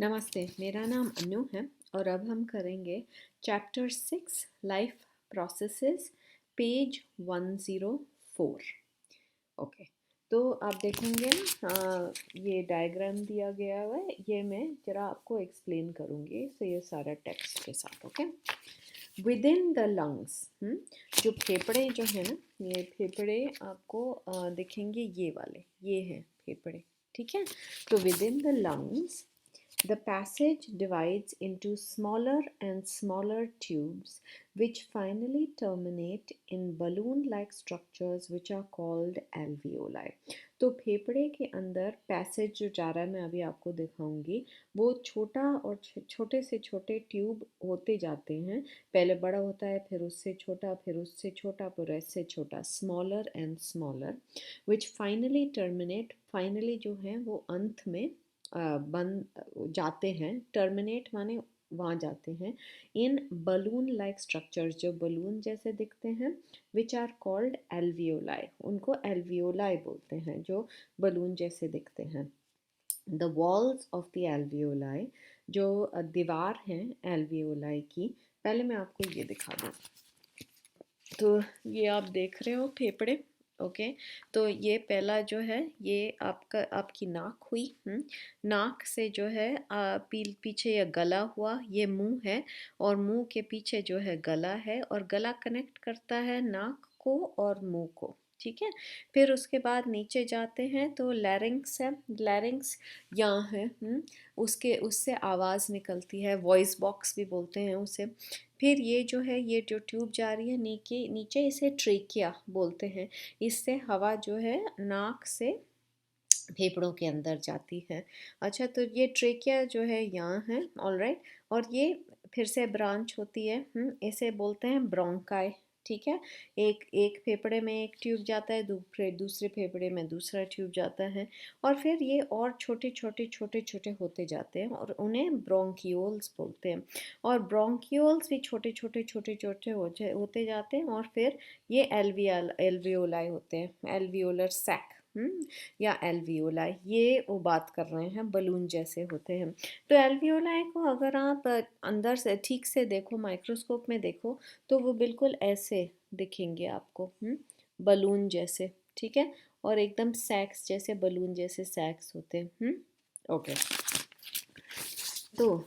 नमस्ते, मेरा नाम अनु है और अब हम करेंगे chapter 6 life processes page 104। Okay, तो आप देखेंगे ना, ये डायग्राम दिया गया हुआ है, ये मैं जरा आपको एक्सप्लेन करूँगी। तो ये सारा टेक्स्ट के साथ। Okay, with in the lungs, जो फेफड़े जो है ना, ये फेफड़े आपको दिखेंगे, ये वाले, ये हैं फेफड़े। ठीक है, तो with in the lungs the passage divides into smaller and smaller tubes which finally terminate in balloon-like structures which are called alveoli. तो फेफड़े के अंदर पैसेज जो जा रहा है, मैं अभी आपको दिखाऊंगी, वो छोटा और छोटे से छोटे ट्यूब होते जाते हैं। पहले बड़ा होता है, फिर उससे छोटा, फिर उससे छोटा, फिर इससे छोटा, smaller and smaller, which finally terminate, finally जो है वो अंत में बन जाते हैं। टर्मिनेट माने वहाँ जाते हैं। इन बलून लाइक स्ट्रक्चर्स, जो बलून जैसे दिखते हैं, विच आर कॉल्ड एल्वियोलाई, उनको एल्वियोलाई बोलते हैं, जो बलून जैसे दिखते हैं। The walls of the alveoli, जो दीवार हैं एल्वियोलाई की, पहले मैं आपको ये दिखा दूँ। तो ये आप देख रहे हो फेफड़े। ओके, तो ये पहला जो है, ये आपकी नाक हुई। नाक से जो है पीछे ये गला हुआ, ये मुंह है, और मुंह के पीछे जो है गला है, और गला कनेक्ट करता है नाक को और मुंह को। ठीक है, फिर उसके बाद नीचे जाते हैं तो लैरिंक्स है, लैरिंक्स यहाँ है। उसके उससे आवाज़ निकलती है, वॉइस बॉक्स भी बोलते हैं उसे। फिर ये जो है, ये जो ट्यूब जा रही है नीचे नीचे, इसे ट्रेकिया बोलते हैं। इससे हवा जो है नाक से फेफड़ों के अंदर जाती है। अच्छा, तो ये ट्रेकिया जो है यहाँ है, ऑलराइट। और ये फिर से ब्रांच होती है, इसे बोलते हैं ब्रोंकाई। ठीक है, एक एक फेफड़े में एक ट्यूब जाता है, दूसरे फेफड़े में दूसरा ट्यूब जाता है, और फिर ये और छोटे छोटे छोटे छोटे होते जाते हैं, और उन्हें ब्रोंकियोल्स बोलते हैं। और ब्रोंकियोल्स भी छोटे छोटे छोटे छोटे होते जाते हैं, और फिर ये एल्वियोलाई होते हैं, एल्वियोलर सैक या एल्वियोलाई। ये वो बात कर रहे हैं, बलून जैसे होते हैं। तो एल्वियोलाई को अगर आप अंदर से ठीक से देखो, माइक्रोस्कोप में देखो, तो वो बिल्कुल ऐसे दिखेंगे आपको, बलून जैसे। ठीक है, और एकदम सैक्स जैसे, बलून जैसे सैक्स होते हैं। ओके, तो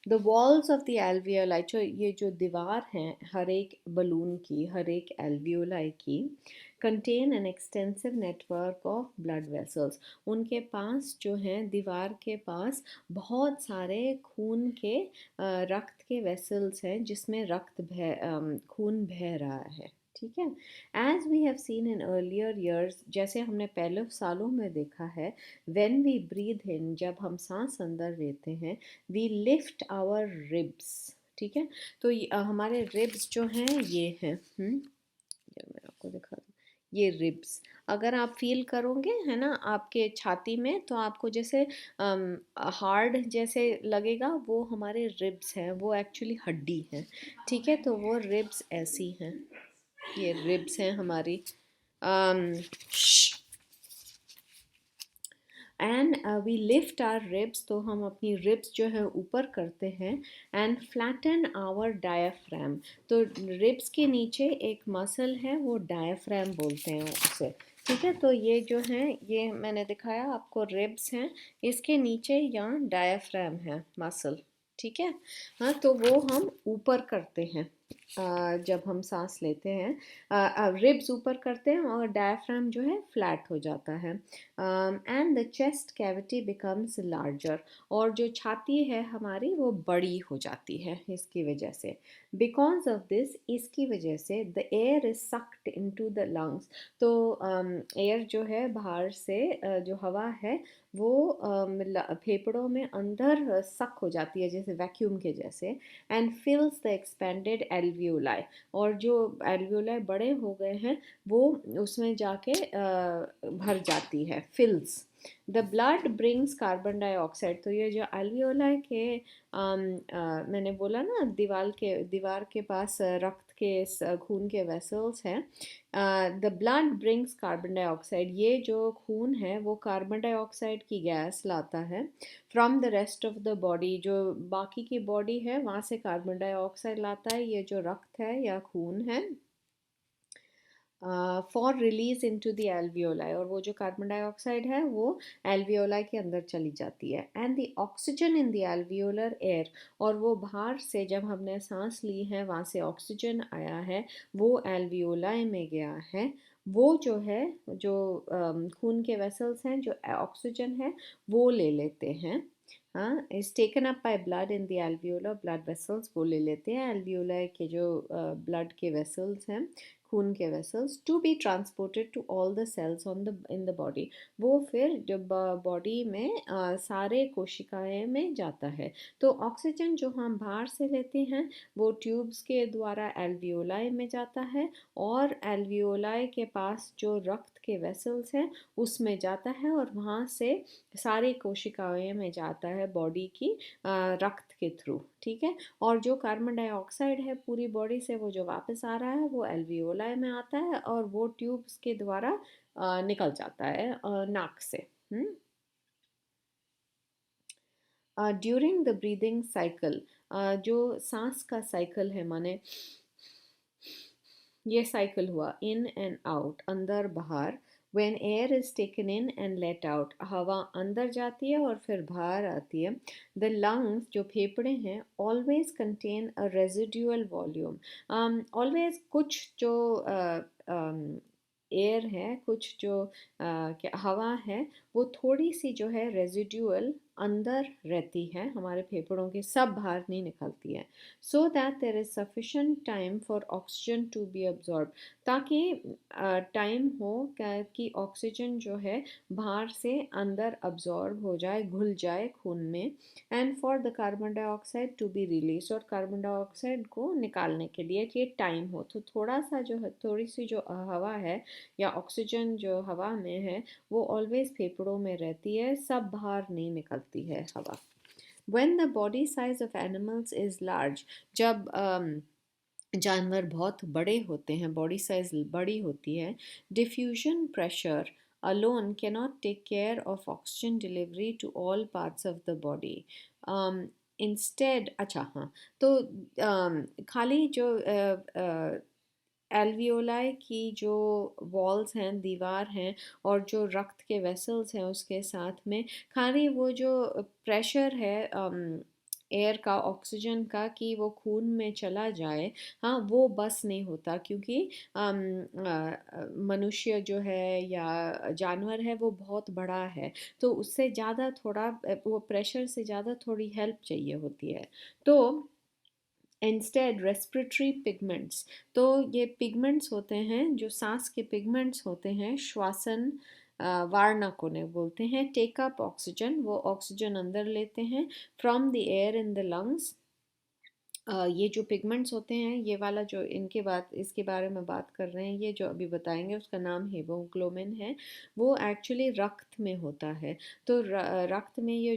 the walls of the alveoli, ये जो दीवार हैं हर एक बलून की, हर एक एल्वियोलाई की, contain an extensive network of blood vessels. उनके पास जो हैं, दीवार के पास बहुत सारे खून के रक्त के वेसल्स हैं, जिसमें खून बह रहा है। ठीक है, as we have seen in earlier years, जैसे हमने पहले सालों में देखा है, व्हेन वी ब्रीथ इन, जब हम सांस अंदर लेते हैं, वी लिफ्ट आवर रिब्स। ठीक है, तो हमारे रिब्स जो हैं ये हैं। मैं आपको दिखा दूँ, ये रिब्स अगर आप फील करोगे, है ना, आपके छाती में, तो आपको जैसे हार्ड जैसे लगेगा, वो हमारे रिब्स हैं, वो एक्चुअली हड्डी है। ठीक है, तो वो रिब्स ऐसी हैं, ये रिब्स हैं हमारी। And we lift our ribs, तो हम अपनी रिब्स जो है ऊपर करते हैं। एंड फ्लैटन आवर डायाफ्राम, तो रिब्स के नीचे एक मसल है, वो डायाफ्राम बोलते हैं उसे। ठीक है, तो ये जो है, ये मैंने दिखाया आपको, रिब्स हैं, इसके नीचे यहाँ डायाफ्राम है, मसल। ठीक है, हाँ, तो वो हम ऊपर करते हैं जब हम सांस लेते हैं। रिब्स ऊपर करते हैं और डायफ्राम जो है फ्लैट हो जाता है। And the chest cavity becomes larger, और जो छाती है हमारी वो बड़ी हो जाती है इसकी वजह से। बिकॉज ऑफ दिस, इसकी वजह से, the air is sucked into the lungs, तो एयर जो है बाहर से जो हवा है वो फेफड़ों में अंदर सक हो जाती है, जैसे वैक्यूम के जैसे। एंड फिल्स द एक्सपेंडेड एल्वियोलाई, और जो एल्वियोलाई बड़े हो गए हैं वो उसमें जाके भर जाती है, fills. The blood brings carbon dioxide, तो ये जो एल्वियोलाई के मैंने बोला ना, दीवार के पास रक्त खून के वेसल्स हैं। The blood brings carbon dioxide, ये जो खून है वो कार्बन डाइऑक्साइड की गैस लाता है from the rest of the body, जो बाकी की बॉडी है वहाँ से कार्बन डाइऑक्साइड लाता है ये जो रक्त है या खून है, for release into the alveoli, और वो जो कार्बन डाइऑक्साइड है वो एल्वियोलाई के अंदर चली जाती है। And the oxygen in the alveolar air, और वो बाहर से जब हमने सांस ली है वहाँ से ऑक्सीजन आया है, वो एल्वियोलाई में गया है, वो जो है जो खून के वेसल्स हैं जो ऑक्सीजन है वो ले लेते हैं। हाँ, is taken up by blood in the alveolar blood vessels, वो ले लेते हैं एल्वियोलाई के जो ब्लड के वेसल्स हैं, खून के vessels, to be transported to all the cells on the in the body, वो फिर जब बॉडी में सारे कोशिकाएं में जाता है। तो ऑक्सीजन जो हम बाहर से लेते हैं वो ट्यूब्स के द्वारा एल्वियोलाई में जाता है, और एल्वियोलाई के पास जो रक्त के वेसल्स हैं उसमें जाता है, और वहाँ से सारी कोशिकाएं में जाता है बॉडी की रक्त के थ्रू। ठीक है, और जो कार्बन डाइऑक्साइड है पूरी बॉडी से वो जो वापस आ रहा है वो एल्वियोलाई में आता है, और वो ट्यूब्स के द्वारा निकल जाता है नाक से। ड्यूरिंग द ब्रीदिंग साइकिल, जो सांस का साइकिल है, माने ये साइकिल हुआ इन एंड आउट, अंदर बाहर, when air is taken in and let out, हवा अंदर जाती है और फिर बाहर आती है। the lungs, जो फेफड़े हैं, always contain a residual volume, always कुछ जो एयर है, कुछ जो क्या हवा है, वो थोड़ी सी जो है रेजिडुअल अंदर रहती है हमारे फेफड़ों के, सब बाहर नहीं निकलती है। So that there is sufficient time for oxygen to be absorb, ताकि टाइम हो कि ऑक्सीजन जो है बाहर से अंदर अब्जॉर्ब हो जाए, घुल जाए खून में, and for the carbon dioxide to be release, और कार्बन डाइऑक्साइड को निकालने के लिए ये टाइम हो। तो थोड़ा सा जो है, थोड़ी सी जो हवा है या ऑक्सीजन जो हवा में है वो ऑलवेज फेफड़ों में रहती है, सब बाहर नहीं निकलती है हवा। When the body size of animals is large, जब जानवर बहुत बड़े होते हैं, बॉडी साइज बड़ी होती है, diffusion pressure alone cannot take care of oxygen delivery to all parts of the body. Instead, अच्छा हाँ, तो खाली जो एल्वियोलाई की जो वॉल्स हैं, दीवार हैं, और जो रक्त के वेसल्स हैं उसके साथ में, खाली वो जो प्रेशर है एयर का, ऑक्सीजन का, कि वो खून में चला जाए, हाँ, वो बस नहीं होता, क्योंकि मनुष्य जो है या जानवर है वो बहुत बड़ा है, तो उससे ज़्यादा थोड़ा वो प्रेशर से ज़्यादा थोड़ी हेल्प चाहिए होती है। तो इंस्टेड रेस्पिरेटरी पिगमेंट्स, तो ये पिगमेंट्स होते हैं जो सांस के पिगमेंट्स होते हैं, श्वासन वार्णक उन्हें बोलते हैं, टेक अप ऑक्सीजन, वो ऑक्सीजन अंदर लेते हैं from the air in the lungs. ये जो पिगमेंट्स होते हैं, ये वाला जो इनके बात इसके बारे में बात कर रहे हैं, ये जो अभी बताएंगे उसका नाम हीमोग्लोबिन है, वो एक्चुअली रक्त में होता है। तो रक्त में ये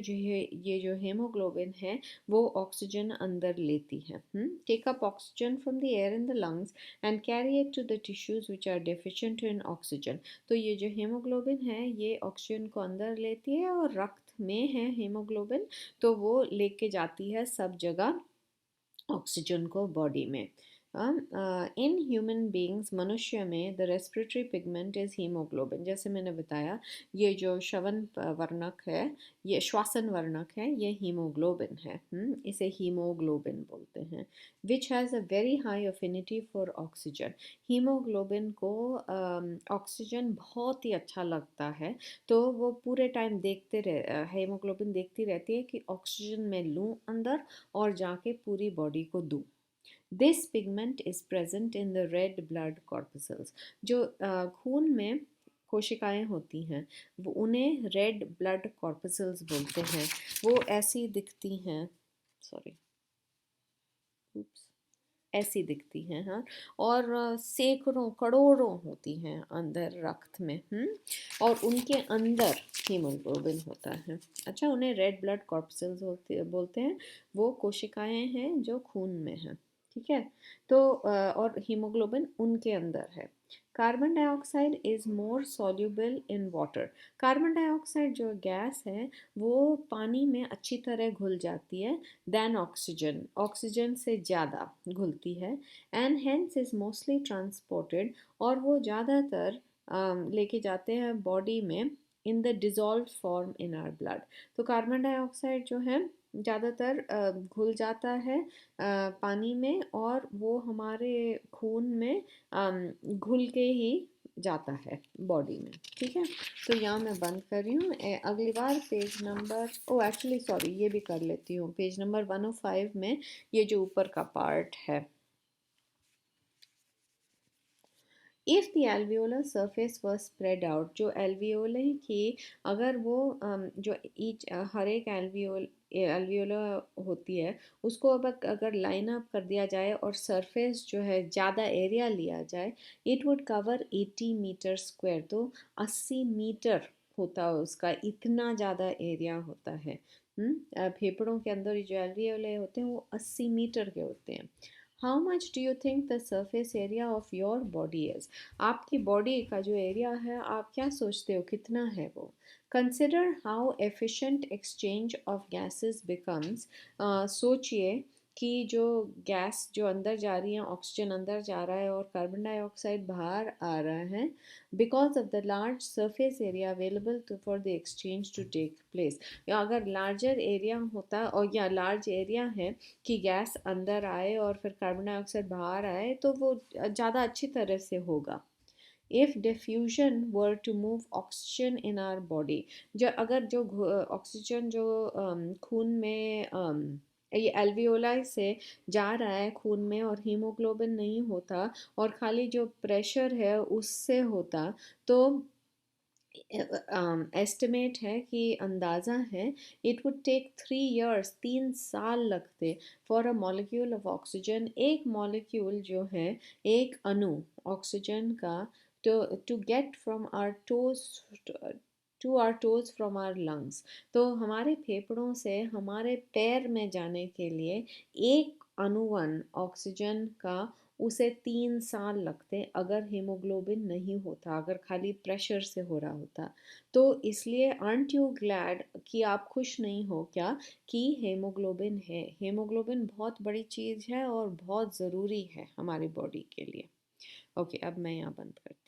जो हीमोग्लोबिन है वो ऑक्सीजन अंदर लेती है। Take up oxygen from the air in the lungs and carry it to the tissues which are deficient in oxygen, तो ये जो हीमोग्लोबिन है ये ऑक्सीजन को अंदर लेती है, और रक्त में है हीमोग्लोबिन, तो वो लेके जाती है सब जगह ऑक्सीजन को बॉडी में। इन ह्यूमन बींग्स, मनुष्य में, the respiratory pigment is haemoglobin, जैसे मैंने बताया ये जो श्वसन वर्णक है, ये श्वासन वर्णक है, ये हीमोग्लोबिन है। इसे हीमोग्लोबिन बोलते हैं। Which has a very high affinity for oxygen, haemoglobin को ऑक्सीजन बहुत ही अच्छा लगता है, तो वो पूरे टाइम हीमोग्लोबिन देखती रहती है कि ऑक्सीजन मैं लूँ अंदर और जाके पूरी बॉडी को दूँ। This pigment is present in the red blood corpuscles, जो खून में कोशिकाएं होती हैं वो उन्हें रेड ब्लड कॉर्पसल्स बोलते हैं। वो ऐसी दिखती हैं, सॉरी, ऐसी दिखती हैं, हाँ, और सैकड़ों करोड़ों होती हैं अंदर रक्त में। और उनके अंदर हीमोग्लोबिन होता है। अच्छा, उन्हें रेड ब्लड कॉर्पसल्स बोलते हैं, वो कोशिकाएं हैं जो खून में हैं। ठीक है। तो और हीमोग्लोबिन उनके अंदर है। Carbon dioxide is more soluble in water. Carbon dioxide जो गैस है वो पानी में अच्छी तरह घुल जाती है दैन ऑक्सीजन, ऑक्सीजन से ज़्यादा घुलती है। And hence is mostly transported, और वो ज़्यादातर लेके जाते हैं बॉडी में in the dissolve form in are blood. तो कार्बन डाइऑक्साइड जो है ज़्यादातर घुल जाता है पानी में, और वो हमारे खून में घुल के ही जाता है बॉडी में। ठीक है, तो यहाँ मैं बंद कर रही हूँ। अगली बार पेज नंबर, ओ एक्चुअली सॉरी, ये भी कर लेती हूँ। पेज नंबर 105 में ये जो ऊपर का पार्ट है, if the alveolar surface was spread out, जो एल्वियोले की अगर वो जो ईच हर एक एल्वियोलर होती है उसको अब अगर लाइन अप कर दिया जाए और सरफेस जो है ज़्यादा एरिया लिया जाए, it would cover 80 metre square. तो 80 मीटर होता है उसका, इतना ज़्यादा एरिया होता है। फेफड़ों के अंदर जो एल्वियोले होते हैं वो 80 मीटर के होते हैं। How much do you think the surface area of your body is? आपकी बॉडी का जो एरिया है आप क्या सोचते हो कितना है वो? Consider how efficient exchange of gases becomes. सोचिए कि जो गैस जो अंदर जा रही है, ऑक्सीजन अंदर जा रहा है और कार्बन डाइऑक्साइड बाहर आ रहा है, because of the large surface area available for the exchange to take place. या अगर लार्जर एरिया होता और या लार्ज एरिया है कि गैस अंदर आए और फिर कार्बन डाइऑक्साइड बाहर आए, तो वो ज़्यादा अच्छी तरह से होगा। If diffusion were to move oxygen in our body, जो अगर जो ऑक्सीजन जो खून में ये एल्वियोलाई से जा रहा है खून में और हीमोग्लोबिन नहीं होता और खाली जो प्रेशर है उससे होता, तो एस्टिमेट है कि अंदाज़ा है इट वुड टेक 3 years, 3 साल लगते for a molecule of oxygen, एक मॉलिक्यूल जो है, एक अणु ऑक्सीजन का, to get from our toes to our toes from our lungs. तो हमारे फेफड़ों से हमारे पैर में जाने के लिए एक अणुवन ऑक्सीजन का उसे 3 साल लगते अगर हीमोग्लोबिन नहीं होता, अगर खाली प्रेशर से हो रहा होता। तो इसलिए आर्ट यू ग्लैड कि आप खुश नहीं हो क्या कि हीमोग्लोबिन है? हीमोग्लोबिन बहुत बड़ी चीज़ है और बहुत ज़रूरी है हमारी बॉडी के लिए। ओके, अब मैं यहाँ बंद करती हूँ।